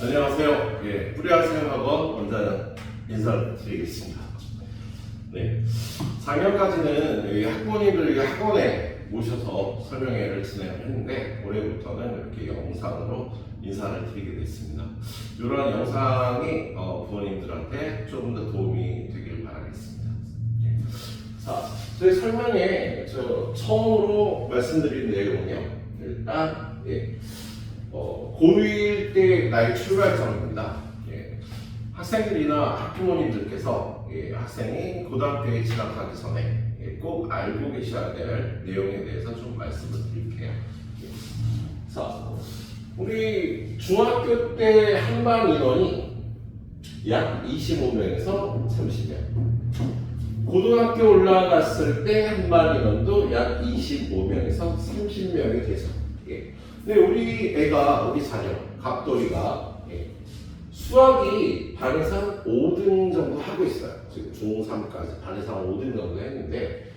안녕하세요. 예, 뿌리학생학원 원장 인사를 드리겠습니다. 네, 작년까지는 여기 학부모님들 여기 학원에 모셔서 설명회를 진행을 했는데 올해부터는 이렇게 영상으로 인사를 드리게 됐습니다. 이런 영상이 부모님들한테 조금 더 도움이 되길 바라겠습니다. 예. 자, 저희 설명회 처음으로 말씀드린 내용은요. 일단 고1 때 나의 출발점입니다. 예. 학생들이나 학부모님들께서 학생이 고등학교에 진학하기 전에 꼭 알고 계셔야 될 내용에 대해서 좀 말씀을 드릴게요. 예. 자, 우리 중학교 때 한반 인원이 약 25명에서 30명. 고등학교 올라갔을 때 한반 인원도 약 25명에서 30명이 되죠. 예. 근데 우리 애가, 우리 자녀, 갑돌이가 수학이 반에서 한 5등 정도 하고 있어요. 지금 중3까지 반에서 한 5등 정도 했는데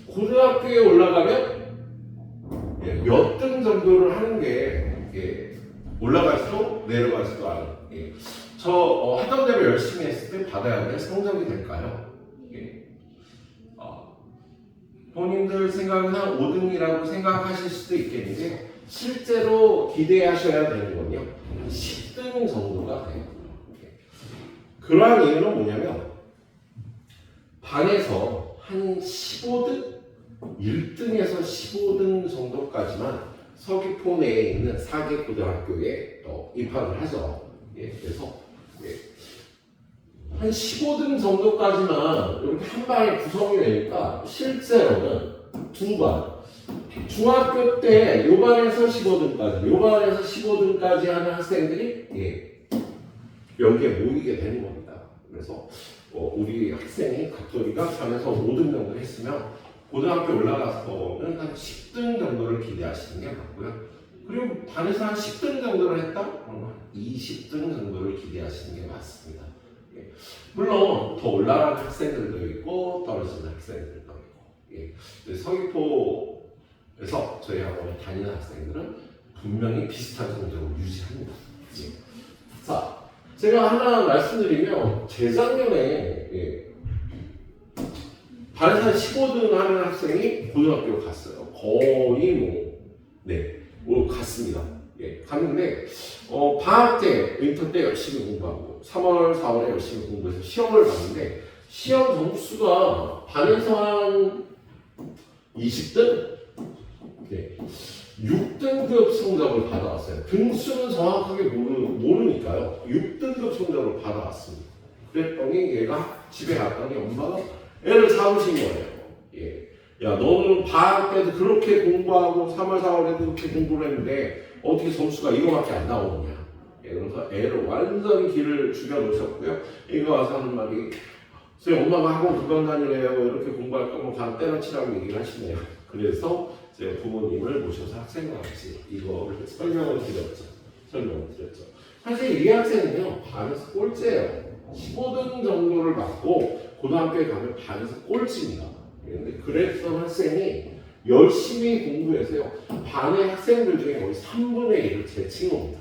고등학교에 올라가면 몇 등 정도를 하는 게 올라갈수록 내려갈수록 않은 하던 대로 열심히 했을 때 받아야 될 성적이 될까요? 본인들 생각은 한 5등이라고 생각하실 수도 있겠는데 실제로 기대하셔야 되는 건요 10등 정도가 돼요. 그러한 이유는 뭐냐면 반에서 한 15등? 1등에서 15등 정도까지만 서귀포 내에 있는 4개 고등학교에 입학을 하죠. 그래서 한 15등 정도까지만 이렇게 한 반에 구성이 되니까 실제로는 두 반, 중학교 때 요 반에서 15등까지, 요 반에서 15등까지 하는 학생들이 여기에 모이게 되는 겁니다. 그래서 우리 학생이 갑돌이가 반에서 5등 정도 했으면 고등학교 올라가서는 한 10등 정도를 기대하시는 게 맞고요. 그리고 반에서 한 10등 정도를 했다? 그러면 20등 정도를 기대하시는 게 맞습니다. 물론 더 올라가는 학생들도 있고 떨어지는 학생들도 있고 서귀포에서 저희 학원에 다니는 학생들은 분명히 비슷한 성적을 유지합니다. 자, 제가 하나 말씀드리면 재작년에 반에서 한 15등 하는 학생이 고등학교로 갔어요. 거의 갔습니다. 갔는데 방학 때, 윈터 때 열심히 공부하고 3월, 4월에 열심히 공부해서 시험을 봤는데 시험 점수가 반에서 한 20등? 6등급 성적을 받아왔어요. 등수는 정확하게 모르니까요. 6등급 성적을 받아왔습니다. 그랬더니 얘가 집에 갔더니 엄마가 애를 잡으신 거예요. 야, 너는 방학 때도 그렇게 공부하고 3월, 4월에도 그렇게 공부를 했는데 어떻게 점수가 이거밖에 안 나오느냐. 그래서 애를 완전히 길을 죽여놓으셨고요. 이거 와서 하는 말이 저희 엄마가 학원 그만 다니래요. 이렇게 공부할 거면 반 때려치라고 얘기를 하시네요. 그래서 제가 부모님을 모셔서 학생과 같이 이거를 설명을 드렸죠. 사실 이 학생은요, 반에서 꼴찌예요. 15등 정도를 받고 고등학교에 가면 반에서 꼴찌입니다. 그랬던 학생이 열심히 공부해서요, 반의 학생들 중에 거의 3분의 1을 제친 겁니다.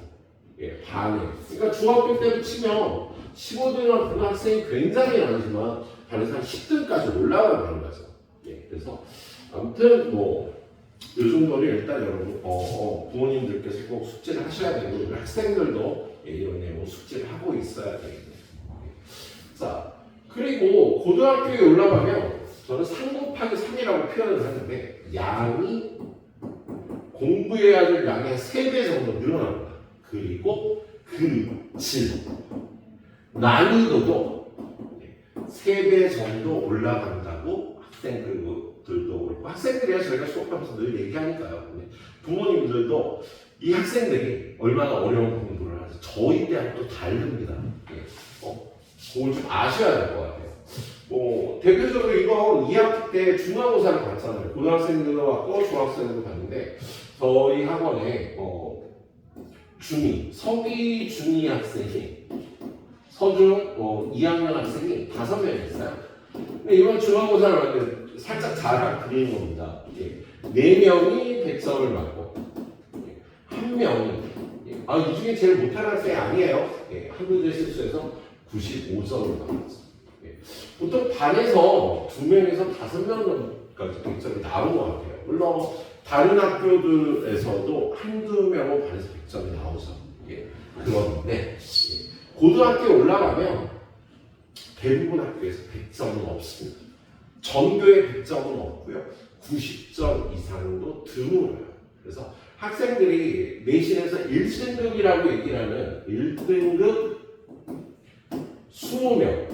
반에. 그러니까 중학교 때도 치면 15등한 고등학생이 굉장히 많지만 반에서 한 10등까지 올라가는 거죠. 그래서 아무튼 요 정도를 일단 여러분 부모님들께서 꼭 숙제를 하셔야 되고 학생들도 이런 내용 숙제를 하고 있어야 되겠네요. 자, 그리고 고등학교에 올라가면 저는 3 곱하기 3이라고 표현을 하는데 양이 공부해야 될 양의 3배 정도 늘어납니다. 그리고 그 질, 난이도도 3배 정도 올라간다고 학생들도 그렇고 학생들이야 저희가 수업하면서 늘 얘기하니까요. 근데 부모님들도 이 학생들이 얼마나 어려운 공부를 하는지 저희 때하고 또 다릅니다. 그걸 좀 아셔야 될 것 같아요. 대표적으로 이거 2학기 때 중간고사를 봤잖아요. 고등학생들도 봤고 중학생들도 봤는데 저희 학원에 서기 중이 학생이 서중 2학년 학생이 5명 있어요. 근데 이번 중간고사를 봤는데 살짝 자랑 드리는 겁니다. 4명이 100점을 맞고 1명이 이 중에 제일 못하는 학생이 아니에요. 예, 한글제 실수에서 95점을 받았죠. 예, 보통 반에서 2명에서 5명까지 100점이 나온 것 같아요. 물론 다른 학교들에서도 한두 명은 반에서 100점이 나오죠. 예, 그런데 예, 고등학교에 올라가면 대부분 학교에서 100점은 없습니다. 전교에 100점은 없고요. 90점 이상도 드물어요. 그래서 학생들이 내신에서 1등급이라고 얘기를 하는 1등급 20명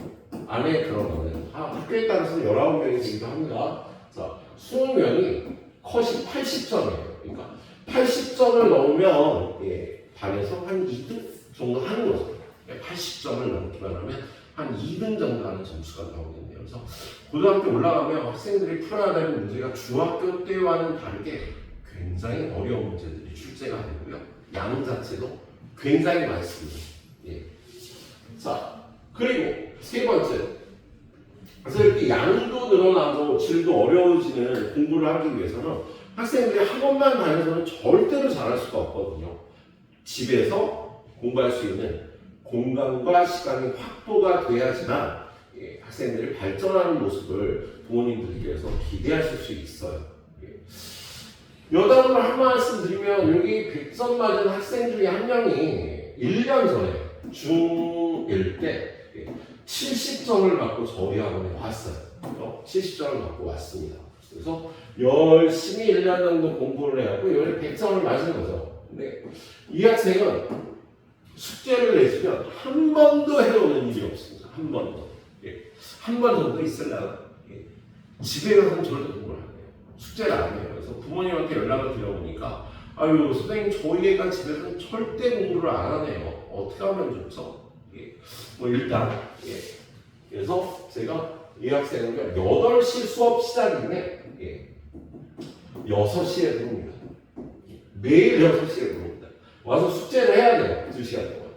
안에 들어가는 학교에 따라서 19명이 되기도 합니다. 자, 20명이 컷이 80점이에요. 그러니까 80점을 넣으면 예, 반에서 한 2등 정도 하는 거죠. 80점을 넘기만 하면 한 2등 정도 하는 점수가 나오겠네요. 그래서 고등학교 올라가면 학생들이 풀어야 되는 문제가 중학교 때와는 다르게 굉장히 어려운 문제들이 출제가 되고요. 양 자체도 굉장히 많습니다. 예. 자, 그리고 세 번째. 그래서 이렇게 양도 늘어나고 질도 어려워지는 공부를 하기 위해서는 학생들이 학원만 다녀서는 절대로 잘할 수가 없거든요. 집에서 공부할 수 있는 공간과 시간이 확보가 돼야지만 예, 학생들이 발전하는 모습을 부모님들께서 기대하실 수 있어요. 예. 여담으로 한 말씀 드리면 여기 100점 맞은 학생 중에 한 명이 1년 전에 중1 때 70점을 받고 저희 학원에 왔어요. 70점을 받고 왔습니다. 그래서 열심히 1년 정도 공부를 해갖고 여기 100점을 맞은 거죠. 근데 이 학생은 숙제를 내주면 한 번도 해오는 일이 없습니다. 한 번도. 예. 한 번 정도 있으려나 예. 집에 가서는 절대 공부를 안 해요. 숙제를 안 해요. 그래서 부모님한테 연락을 드려보니까 아유 선생님 저희 애가 집에서는 절대 공부를 안 하네요. 어떻게 하면 좋죠? 예. 뭐 일단 예. 그래서 제가 이 학생은 8시 수업 시작인데 예. 6시에 들어옵니다. 매일 6시에 들어옵니다. 와서 숙제를 해야 돼요. 2시간 동안.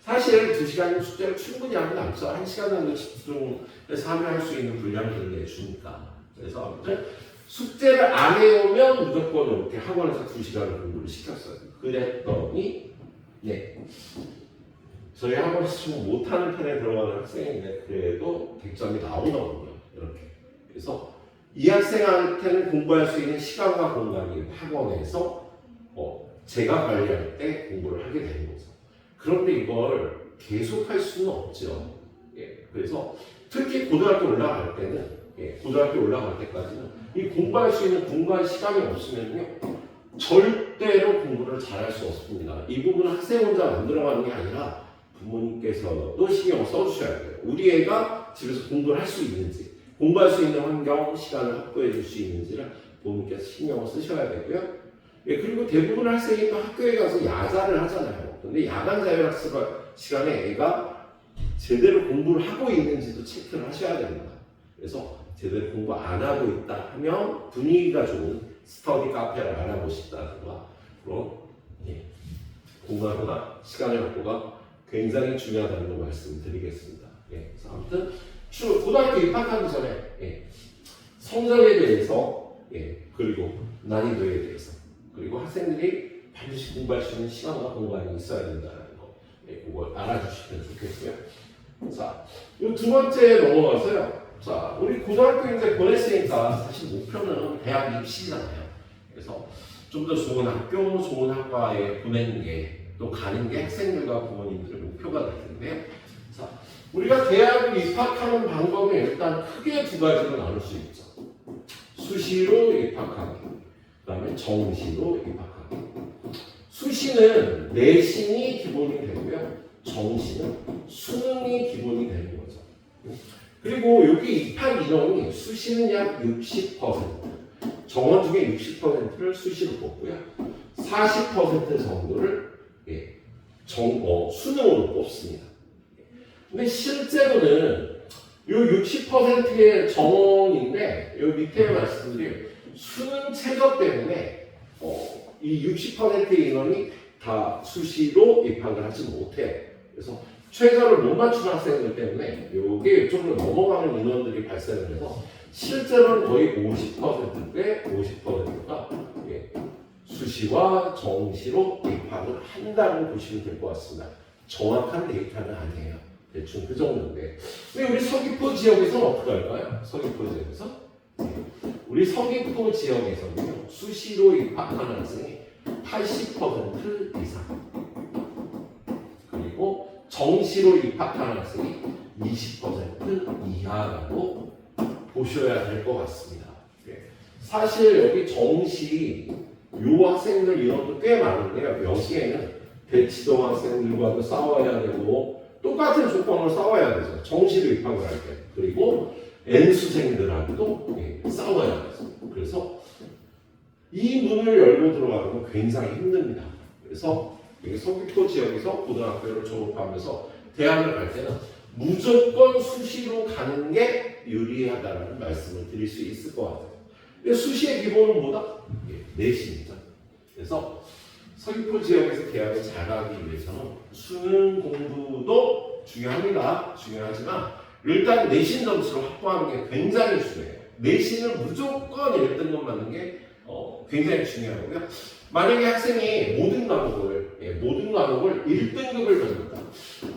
사실 2시간 숙제를 충분히 하면 남죠. 1시간 정도 집중해서 하면 할 수 있는 분량들을 내주니까. 그래서 아무튼 숙제를 안 해오면 무조건 이렇게 학원에서 2시간을 공부를 시켰어요. 그랬더니 네. 저희 학원에서 좀 못하는 편에 들어가는 학생인데 그래도 100점이 나오더군요. 이렇게. 그래서 이 학생한테는 공부할 수 있는 시간과 공간이 학원에서 제가 관리할 때 공부를 하게 되는 거죠. 그런데 이걸 계속 할 수는 없죠. 예, 그래서 특히 고등학교 올라갈 때는, 고등학교 올라갈 때까지는 이 공부할 수 있는 공간 시간이 없으면요, 절대로 공부를 잘할 수 없습니다. 이 부분은 학생 혼자 만들어가는 게 아니라 부모님께서도 신경을 써주셔야 돼요. 우리 애가 집에서 공부를 할 수 있는지, 공부할 수 있는 환경, 시간을 확보해 줄 수 있는지를 부모님께서 신경을 쓰셔야 되고요. 예, 그리고 대부분 학생이 또 학교에 가서 야자를 하잖아요. 근데 야간 자율학습 시간에 애가 제대로 공부를 하고 있는지도 체크를 하셔야 됩니다. 그래서 제대로 공부 안 하고 있다 하면 분위기가 좋은 스터디 카페를 알아보시다든가 그런 공간과 시간의 확보가 굉장히 중요하다는 걸 말씀드리겠습니다. 예, 그래서 아무튼 고등학교 입학하기 전에 성적에 대해서 그리고 난이도에 대해서 그리고 학생들이 반드시 공부할 수 있는 시간과 공간이 있어야 된다는 거, 그걸 알아주시면 좋겠고요. 자, 이 두 번째 넘어가서요. 자, 우리 고등학교 이제 보냈으니까 사실 목표는 대학 입시잖아요. 그래서 좀 더 좋은 학교, 좋은 학과에 보내는 게 또 가는 게 학생들과 부모님들의 목표가 될 텐데요. 자, 우리가 대학을 입학하는 방법은 일단 크게 두 가지로 나눌 수 있죠. 수시로 입학하기, 그 다음에 정시로 입학하기. 수시는 내신이 기본이 되고요. 정시는 수능이 기본이 되는 거죠. 그리고 여기 입학 인원이 수시는 약 60%, 정원 중에 60%를 수시로 뽑고요. 40% 정도를 수능으로 뽑습니다. 근데 실제로는 이 60%의 정원인데 여기 밑에 말씀드린 수능 최저 때문에 이 60%의 인원이 다 수시로 입학을 하지 못해요. 그래서 최저를 못 맞추는 학생들 때문에 이게 이쪽으로 넘어가는 인원들이 발생을 해서 실제로는 거의 50%대 50%가 수시와 정시로 입학을 한다고 보시면 될 것 같습니다. 정확한 데이터는 아니에요. 대충 그 정도인데. 근데 우리 서귀포 지역에서는 어떻게 할까요? 서귀포 지역에서? 우리 서귀포 지역에서는요, 수시로 입학하는 학생이 80% 이상. 그리고 정시로 입학하는 학생이 20% 이하라고 보셔야 될 것 같습니다. 사실 여기 정시 요 학생들 인원도 꽤 많은데요. 여기에는 대치동 학생들과도 싸워야 되고 똑같은 조건으로 싸워야 되죠. 정시로 입학을 할 때. 그리고 N수생들하고도 싸워야 되죠. 그래서 이 문을 열고 들어가는 건 굉장히 힘듭니다. 그래서 서귀포 지역에서 고등학교를 졸업하면서 대학을 갈 때는 무조건 수시로 가는 게 유리하다는 말씀을 드릴 수 있을 것 같아요. 근데 수시의 기본은 뭐다? 내신이죠. 그래서 서귀포 지역에서 대학을 잘 가기 위해서는 수능 공부도 중요합니다. 중요하지만 일단 내신 점수를 확보하는 게 굉장히 중요해요. 내신을 무조건 1등급 맞는 게 굉장히 중요하고요. 만약에 학생이 모든 과목을 1등급을 받는다.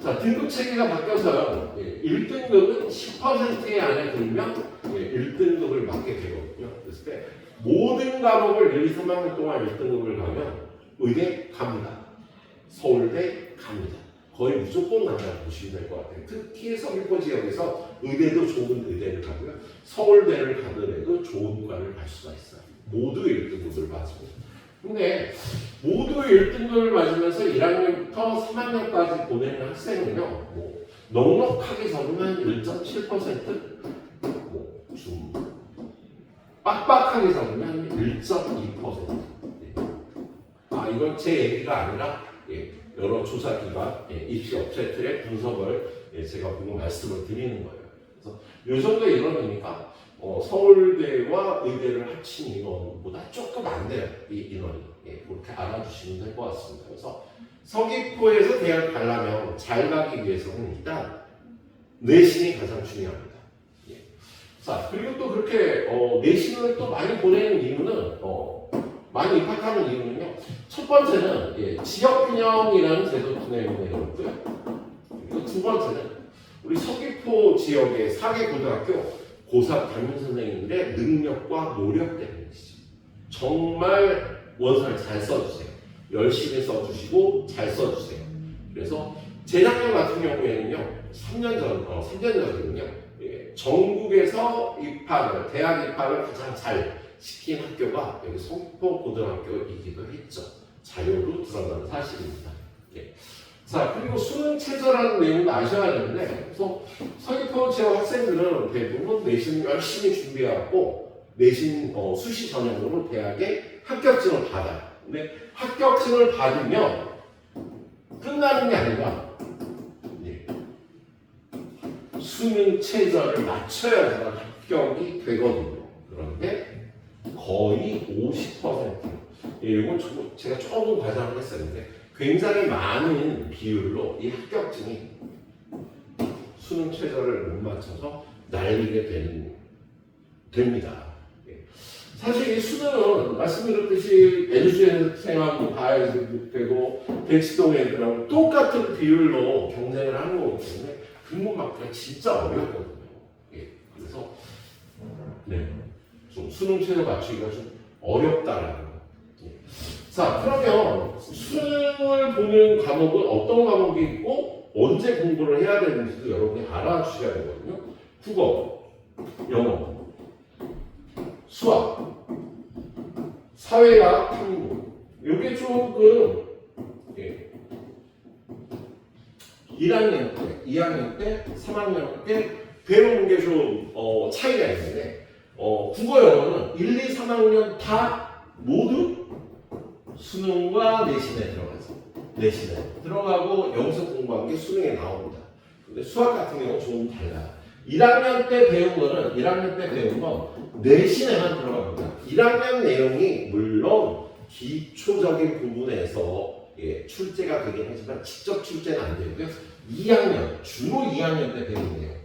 자, 등급 체계가 바뀌어서요. 1등급은 10% 안에 들면 1등급을 맞게 되거든요. 그랬을 때 모든 과목을 1, 2, 3학년 동안 1등급을 가면 의대 갑니다. 서울대 갑니다. 거의 무조건 간다고 보시면 될 것 같아요. 특히 서귀포 지역에서 의대도 좋은 의대를 가고요. 서울대를 가더라도 좋은 과를 갈 수가 있어요. 모두 1등급을 맞고. 근데 모두 1등급을 맞으면서 1학년부터 3학년까지 보내는 학생은요, 뭐 넉넉하게 적으면 1.7%, 좀 빡빡하게 적으면 1.2%. 이건 제 얘기가 아니라 여러 조사기관, 입시업체들의 분석을 제가 보고 말씀을 드리는 거예요. 그래서 이 정도 인원이니까 서울대와 의대를 합친 인원보다 조금 안 돼요. 이 인원이. 그렇게 알아주시면 될 것 같습니다. 그래서 서귀포에서 대학 가려면 잘 가기 위해서는 일단 내신이 가장 중요합니다. 자, 그리고 또 그렇게 내신을 또 많이 보내는 이유는 많이 입학하는 이유는요. 첫 번째는 지역균형이라는 제도 때문에 그렇고요. 그리고 두 번째는 우리 서귀포 지역의 4개 고등학교 고3 담임 선생님들의 능력과 노력 때문이시죠. 정말 원서를 잘 써주세요. 열심히 써주시고 잘 써주세요. 그래서 재작년 같은 경우에는요. 3년 전이군요. 전국에서 대학 입학을 가장 잘 시킨 학교가 여기 서귀포 고등학교이기도 했죠. 자료로 드러난 사실입니다. 자, 그리고 수능 최저라는 내용도 아셔야 되는데, 그래서 서귀포 지역 학생들은 대부분 내신 열심히 준비해갖고 내신 수시 전형으로 대학에 합격증을 받아요. 근데 합격증을 받으면 끝나는 게 아니라 수능 최저를 맞춰야지만 합격이 되거든요. 그런데 거의 50%. 이건 제가 조금 과장을 했었는데 굉장히 많은 비율로 이 합격증이 수능 최저를 못 맞춰서 날리게 됩니다. 사실 이 수능은 말씀드렸듯이 N수생하고 봐야 되고 대치동 애들하고 똑같은 비율로 경쟁을 하는 거기 때문에 근본 맞기가 진짜 어렵거든요. 그래서 좀 수능 최저 맞추기가 좀 어렵다라는 거. 자, 그러면 수능을 보는 과목은 어떤 과목이 있고 언제 공부를 해야 되는지도 여러분이 알아주셔야 되거든요. 국어, 영어, 수학, 사회학, 탐구. 이게 조금 1학년 때, 2학년 때, 3학년 때 배우는 게 좀 차이가 있는데 국어, 영어는 1, 2, 3학년 다 모두 수능과 내신에 들어가고 여기서 공부한 게 수능에 나옵니다. 근데 수학 같은 경우는 조금 달라요. 1학년 때 배운 건 내신에만 들어갑니다. 1학년 내용이 물론 기초적인 부분에서 출제가 되긴 하지만 직접 출제는 안 되고요. 주로 2학년 때 배운 내용.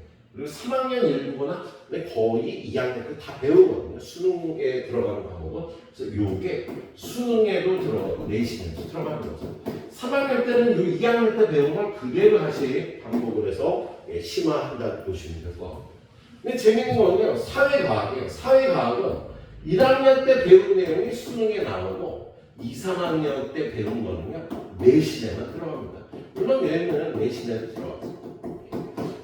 그리고 3학년 일부거나 거의 2학년 때 다 배우거든요. 수능에 들어가는 과목은. 그래서 요게 수능에도 들어가고 내신에도 들어가는 거죠. 3학년 때는 요 2학년 때 배운 걸 그대로 다시 반복을 해서 심화한다 보시면 될 것 같고요. 근데 재밌는 거는요. 사회과학이에요. 사회과학은 1학년 때 배운 내용이 수능에 나오고 2, 3학년 때 배운 거는요. 내신에만 들어갑니다. 물론 얘는 내신에도 들어갔습니다.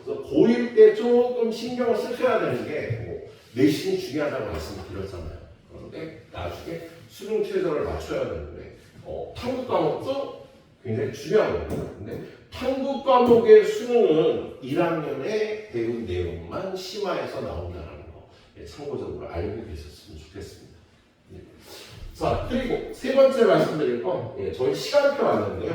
그래서 고1 때 조금 신경을 쓰셔야 되는 게 내신이 중요하다고 말씀드렸잖아요. 그런데 나중에 수능 최저를 맞춰야 되는데 탐구 과목도 굉장히 중요하거든요. 근데 탐구 과목의 수능은 1학년에 배운 내용만 심화해서 나온다는 거 참고적으로 알고 계셨으면 좋겠습니다. 자, 그리고 세 번째 말씀드릴 건 저희 시간표 왔는데요.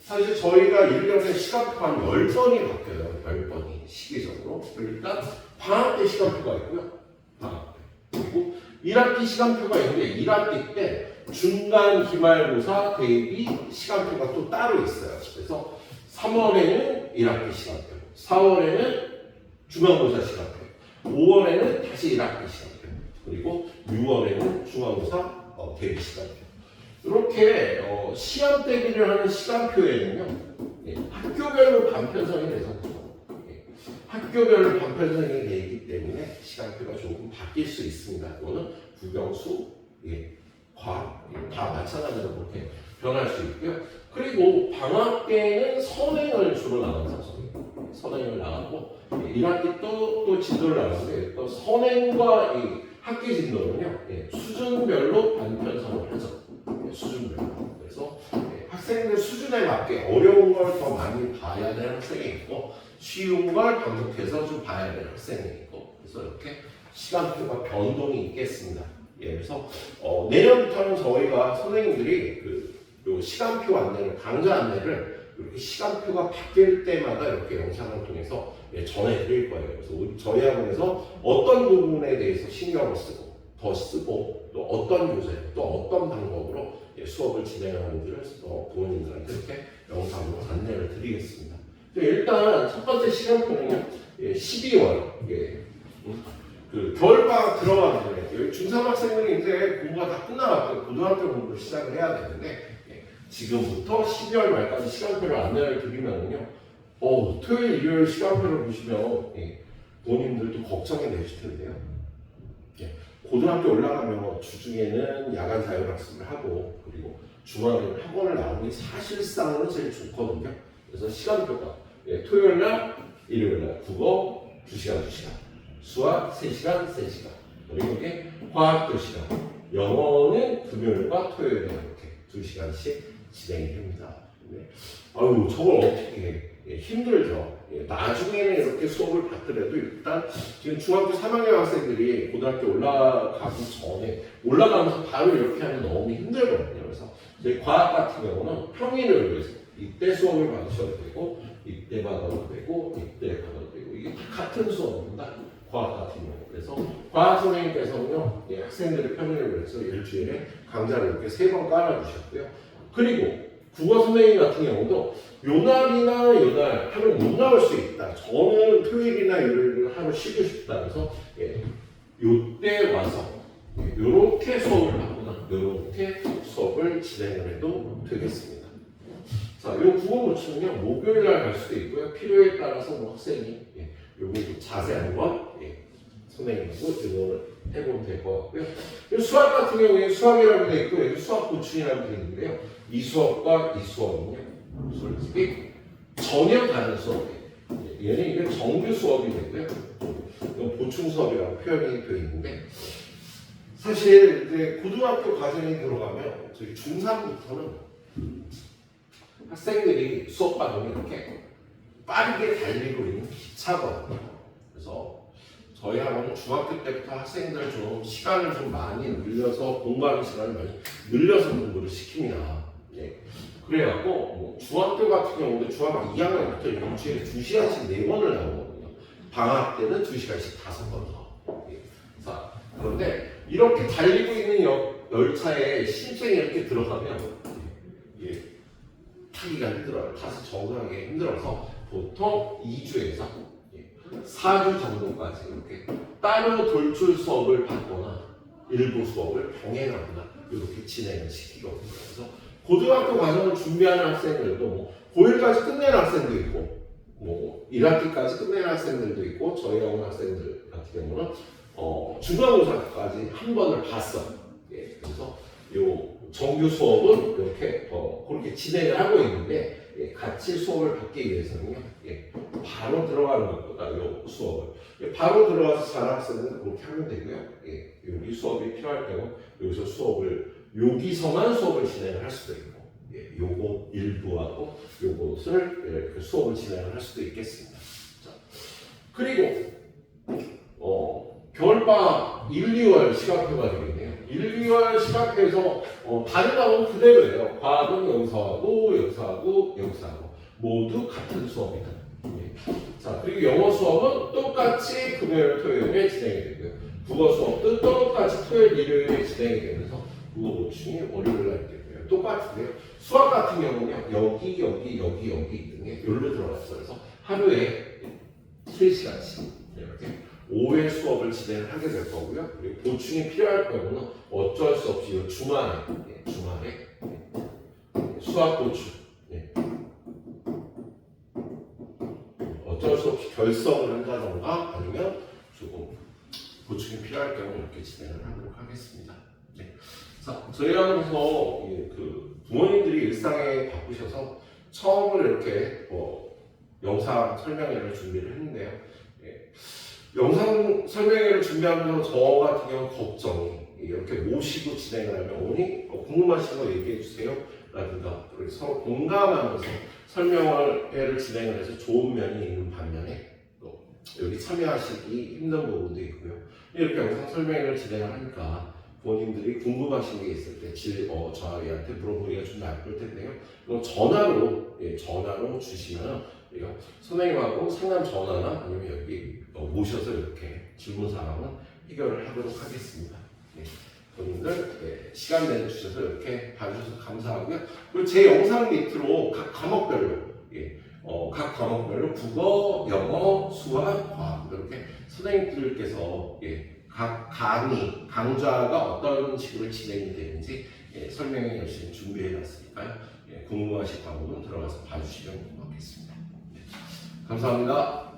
사실 저희가 1년에 시간표 한 10번이 바뀌어요. 10번이 시기적으로. 일단 방학 때 시간표가 있고요. 방학 때. 그리고 1학기 시간표가 있는데 1학기 때 중간 기말고사 대비 시간표가 또 따로 있어요. 그래서 3월에는 1학기 시간표, 4월에는 중간고사 시간표, 5월에는 다시 1학기 시간표, 그리고 6월에는 중간고사 대비 시간표. 이렇게 시험 대비를 하는 시간표에는요, 학교별로 반편성이 돼서 학교별로 반편성이 되기 때문에 시간표가 조금 바뀔 수 있습니다. 이거는 국영수, 과학 다 마찬가지로 그렇게 변할 수 있고요. 그리고 방학 때는 선행을 주로 나가서 선행을 나가고 1학기 또 진도를 나가는데 또 선행과 이 학기 진도는요 수준별로 반편성을 하죠. 수준별로. 그래서 학생들 수준에 맞게 어려운 걸 더 많이 봐야 되는 학생이 있고 쉬운 걸 반복해서 좀 봐야 되는 학생이 있고 그래서 이렇게 시간표가 변동이 있겠습니다. 그래서 내년부터는 저희가 선생님들이 요 시간표 안내를 강좌 안내를 이렇게 시간표가 바뀔 때마다 이렇게 영상을 통해서 전해드릴 거예요. 그래서 저희 학원에서 어떤 부분에 대해서 신경을 쓰고 더 쓰고 또 어떤 교재 또 어떤 방법으로 수업을 진행하는지를 부모님들한테 이렇게 영상으로 안내를 드리겠습니다. 일단 첫 번째 시간표는요 12월 겨울방학 들어가는 거예요. 중3 학생들이 이제 공부가 다 끝나갔고 고등학교 공부를 시작을 해야 되는데 지금부터 12월 말까지 시간표를 안내를 드리면요 토요일, 일요일 시간표를 보시면 본인들도 걱정이 되실 텐데요. 고등학교 올라가면 주중에는 야간 자율학습을 하고 그리고 주말에는 학원을 나오는 게 사실상으로 제일 좋거든요. 그래서 시간표가 토요일날, 일요일날 국어 2시간 2시간 수학 3시간 3시간 그리고 이게 과학 2시간 영어는 금요일과 토요일에 이렇게 2시간씩 진행이 됩니다. 아유 저걸 어떻게 힘들죠. 나중에는 이렇게 수업을 받더라도 일단 지금 중학교 3학년 학생들이 고등학교 올라가기 전에 올라가면서 바로 이렇게 하면 너무 힘들거든요. 그래서 저희 과학 같은 경우는 평일을 위해서 이때 수업을 받으셔도 되고 이때 받아도 되고 이때 받아도 되고 이게 같은 수업입니다. 과학 같은 경우. 그래서 과학 선생님께서는요 학생들의 평일을 위해서 일주일에 강좌를 이렇게 3번 깔아주셨고요. 그리고 국어 선생님 같은 경우도 요날이나 요날 하루 못 나올 수 있다. 저는 토요일이나 일요일 하루 쉬고 싶다. 그래서 요때 와서 요렇게 수업을 받거나 요렇게 수업을 진행을 해도 되겠습니다. 자, 요 국어 고치는요 목요일 날 갈 수도 있고요. 필요에 따라서 학생이 요거 자세한 건 선생님하고 의논을 해보면 될 것 같고요. 수학 같은 경우에 수학이라고 되어 있고 여기 수학 보충이라고 되어 있는데요. 이 수업과 이 수업은요 솔직히 전혀 다른 수업이에요. 얘는 이게 정규 수업이 되고요. 이건 보충 수업이라고 표현이 되어 있는데 사실 이제 고등학교 과정에 들어가면 저희 중3부터는 학생들이 수업 과정이 이렇게 빠르게 달리고 있는 기차거든요. 그래서 저희 학원은 중학교 때부터 학생들 좀 시간을 좀 많이 늘려서 공부하는 시간을 많이 늘려서 공부를 시킵니다. 그래갖고 뭐 중학교 같은 경우도 중학교 2학년부터 일주일에 2시간씩 4번을 나오거든요. 방학 때는 2시간씩 5번 더. 자, 그런데 이렇게 달리고 있는 열차에 신생이 이렇게 들어가면 타기가 힘들어요. 타서 적응하기 힘들어서 보통 2주에서 4주 정도까지 이렇게 따로 돌출 수업을 받거나 일부 수업을 병행하거나 이렇게 진행을 시키거든요. 그래서 고등학교 과정을 준비하는 학생들도 뭐 고1까지 끝낸 학생도 있고 뭐 1학기까지 끝낸 학생들도 있고 저희 학원 학생들 같은 경우는 중간고사까지 한 번을 봤어요. 예, 그래서 요 정규 수업은 이렇게 그렇게 진행을 하고 있는데 예, 같이 수업을 받기 위해서는요. 예, 바로 들어가는 것보다 요 수업을 바로 들어가서 잘하는 학생은 그렇게 하면 되고요. 예, 여기 수업이 필요할 경우 여기서 여기서만 수업을 진행을 할 수도 있고 예, 요거 일부하고 요것을 그 수업을 진행을 할 수도 있겠습니다. 자, 그리고 겨울방학 1, 2월 시각표가 되겠네요. 1, 2월 시각표에서 다른 과목은 그대로예요. 과학은 여기서하고 모두 같은 수업이다. 예. 자, 그리고 영어 수업은 똑같이 금요일, 토요일에 진행이 되고요. 국어 수업도 똑같이 토요일, 일요일에 진행이 되면서 국어 보충이 월요일 날 되고요. 똑같은데요. 수학 같은 경우는요. 여기 등에 여기로 들어갔어요. 그래서 하루에 3시간씩 이렇게 5회 수업을 진행을 하게 될 거고요. 그리고 보충이 필요할 경우는 어쩔 수 없이 주말에 수학 보충 어쩔 수 없이 결석을 한다던가 아니면 조금 보충이 필요할 경우 이렇게 진행을 하도록 하겠습니다. 네. 자, 저희 학원에서 그 부모님들이 일상에 바쁘셔서 처음으로 이렇게 영상 설명회를 준비를 했는데요. 예. 영상 설명회를 준비하면서 저 같은 경우는 걱정이 이렇게 모시고 진행을 하면 어머니 궁금하신 거 얘기해 주세요 라든가 서로 공감하면서 설명회를 진행을 해서 좋은 면이 있는 반면에 또 여기 참여하시기 힘든 부분도 있고요. 이렇게 영상 설명회를 진행을 하니까 본인들이 궁금하신 게 있을 때 저희한테 물어보기가 좀 나쁠 텐데요. 그럼 전화로 주시면 우리가 선생님하고 상담 전화나 아니면 여기 모셔서 이렇게 질문사항은 해결을 하도록 하겠습니다. 네. 본인들 시간 내주셔서 이렇게 봐주셔서 감사하고요. 그리고 제 영상 밑으로 각 과목별로 국어, 영어, 수학, 과학 이렇게 선생님들께서 각 강좌가 어떤 식으로 진행이 되는지 설명을 열심히 준비해 놨으니까요. 궁금하신 과목은 들어가서 봐주시면 고맙겠습니다. 감사합니다.